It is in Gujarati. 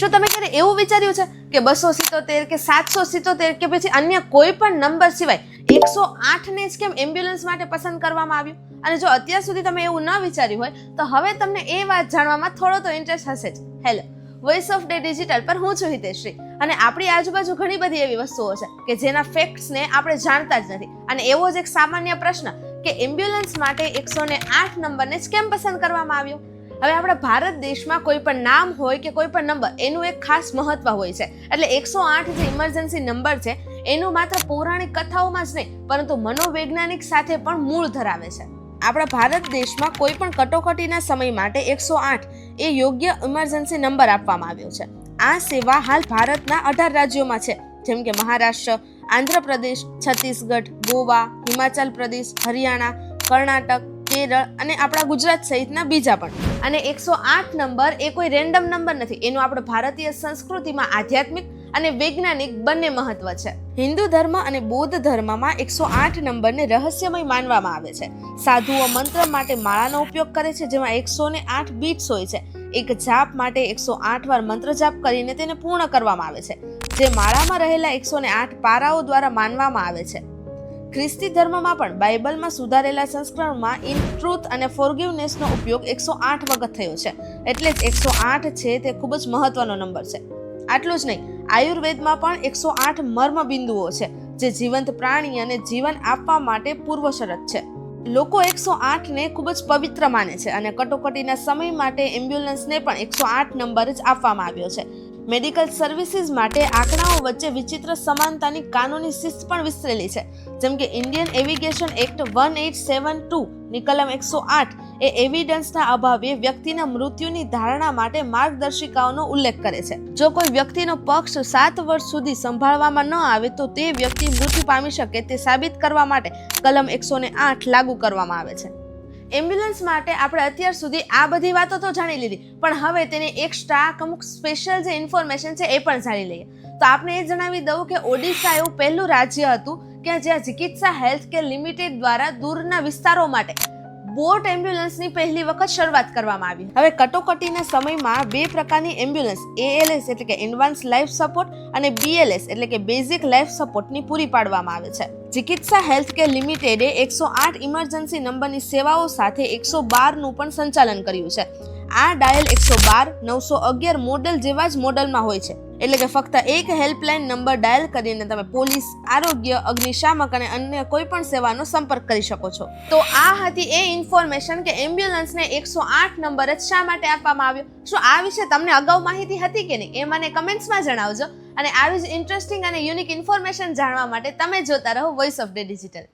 શું તમે ક્યારે એવું વિચાર્યું છે કે 277 કે 777 કે પછી અન્ય કોઈ પણ નંબર સિવાય 108 ને જ કેમ એમ્બ્યુલન્સ માટે પસંદ કરવામાં આવ્યું? અને જો અત્યાર સુધી તમે એવું ન વિચાર્યું હોય તો હવે તમને એ વાત જાણવામાં થોડો તો ઇન્ટરેસ્ટ હશે જ. Hello, voice of day digital પર હું છું હિતેશ્રી અને આપણી આજુબાજુ ઘણી બધી એવી વસ્તુઓ છે કે જેના ફેક્ટ્સને આપણે જાણતા જ નથી. અને એવો જ એક સામાન્ય પ્રશ્ન કે એમ્બ્યુલન્સ માટે 108 નંબરને જ કેમ પસંદ કરવામાં આવ્યો? હવે આપણા ભારત દેશમાં કોઈ પણ નામ હોય કે કોઈ પણ નંબર એનું એક ખાસ મહત્વ હોય છે. એટલે 108 જે ઇમરજન્સી નંબર છે એનું માત્ર પૌરાણિક કથાઓમાં જ નહીં પરંતુ મનોવૈજ્ઞાનિક સાથે પણ મૂળ ધરાવે છે. આપણા ભારત દેશમાં કોઈ પણ કટોકટીના સમય માટે 108 એ યોગ્ય ઇમરજન્સી નંબર આપવામાં આવ્યો છે. આ સેવા હાલ ભારતના 18 રાજ્યોમાં છે, જેમ કે મહારાષ્ટ્ર, આંધ્રપ્રદેશ, છત્તીસગઢ, ગોવા, હિમાચલ પ્રદેશ, હરિયાણા, કર્ણાટક, કેરળ અને આપણા ગુજરાત સહિતના બીજા પણ. અને 108 નંબર એ કોઈ રેન્ડમ નંબર નથી. એનું આપણા ભારતીય સંસ્કૃતિમાં આધ્યાત્મિક અને વૈજ્ઞાનિક બંને મહત્વ છે. હિન્દુ ધર્મ અને બૌદ્ધ ધર્મમાં 108 નંબરને રહસ્યમય માનવામાં આવે છે. સાધુઓ મંત્ર માટે માળાનો ઉપયોગ કરે છે જેમાં 108 બીટ્સ હોય છે. એક જાપ માટે 108 વાર મંત્ર જાપ કરીને તેને પૂર્ણ કરવામાં આવે છે, જે માળામાં રહેલા 108 પારાઓ દ્વારા માનવામાં આવે છે. ખ્રિસ્તી ધર્મમાં પણ બાઇબલમાં સુધારેલા સંસ્કરણમાં ઇન ટ્રુથ અને ફોરગિવનેસનો ઉપયોગ 108 વખત થયો છે. એટલે જ 108 છે તે ખૂબ જ મહત્વનો નંબર છે. આટલું જ નહીં, આયુર્વેદમાં પણ 108 મર્મ બિંદુઓ છે જે જીવંત પ્રાણી અને જીવન આપવા માટે પૂર્વ શરત છે. લોકો 108 ને ખૂબ જ પવિત્ર માને છે અને કટોકટીના સમય માટે એમ્બ્યુલન્સને પણ 108 નંબર જ આપવામાં આવ્યો છે. મેડિકલ સર્વિસીસ માટે આંકડાઓ વચ્ચે વિચિત્ર સમાનતાની કાનૂની શિસ્ત પણ વિસ્તરેલી છે. જેમ કે ઇન્ડિયન એવિગેશન એક્ટ 1872 ની કલમ 108 એ એવિડન્સના અભાવે વ્યક્તિના મૃત્યુની ધારણા માટે માર્ગદર્શિકાઓનો ઉલ્લેખ કરે છે. જો કોઈ વ્યક્તિનો પક્ષ 7 વર્ષ સુધી સંભાળવામાં ન આવે તો તે વ્યક્તિ મૃત્યુ પામી શકે તે સાબિત કરવા માટે કલમ 108 લાગુ કરવામાં આવે છે. એમ્બ્યુલન્સ માટે આપણે અત્યાર સુધી આ બધી વાતો તો જાણી લીધી, પણ હવે તેને એક્સ્ટ્રા અમુક સ્પેશિયલ જે ઇન્ફોર્મેશન છે એ પણ જાણી લઈએ. તો આપણે એ જણાવી દઉં કે ઓડિશા એવું પહેલું રાજ્ય હતું કે જ્યાં ચિકિત્સા હેલ્થ કેર લિમિટેડ દ્વારા દૂરના વિસ્તારો માટે બોટ એમ્બ્યુલન્સની પહેલી વખત શરૂઆત કરવામાં આવી. હવે કટોકટીના સમયમાં બે પ્રકારની એમ્બ્યુલન્સ ALS એટલે કે એડવાન્સ લાઈફ સપોર્ટ અને BLS એટલે કે બેઝિક લાઈફ સપોર્ટની પૂરી પાડવામાં આવે છે. ચિકિત્સા હેલ્થકેર લિમિટેડે 108 ઇમરજન્સી નંબરની સેવાઓ સાથે 112 નું પણ સંચાલન કર્યું છે. આ ડાયલ 112, 911 મોડેલ જેવા જ મોડેલમાં હોય છે. એટલે કે ફક્ત એક હેલ્પલાઇન નંબર ડાયલ કરીને તમે પોલીસ, આરોગ્ય, અગ્નિશામક અને અન્ય કોઈ પણ સેવાનો સંપર્ક કરી શકો છો. તો આ હતી એ ઇન્ફોર્મેશન કે એમ્બ્યુલન્સને 108 નંબર જ શા માટે આપવામાં આવ્યો. શું આ વિશે તમને અગાઉ માહિતી હતી કે નહીં એ મને કમેન્ટ્સમાં જણાવજો. અને આવી જ ઇન્ટરેસ્ટિંગ અને યુનિક ઇન્ફોર્મેશન જાણવા માટે તમે જોતા રહો વોઇસ ઓફ ડે ડિજિટલ.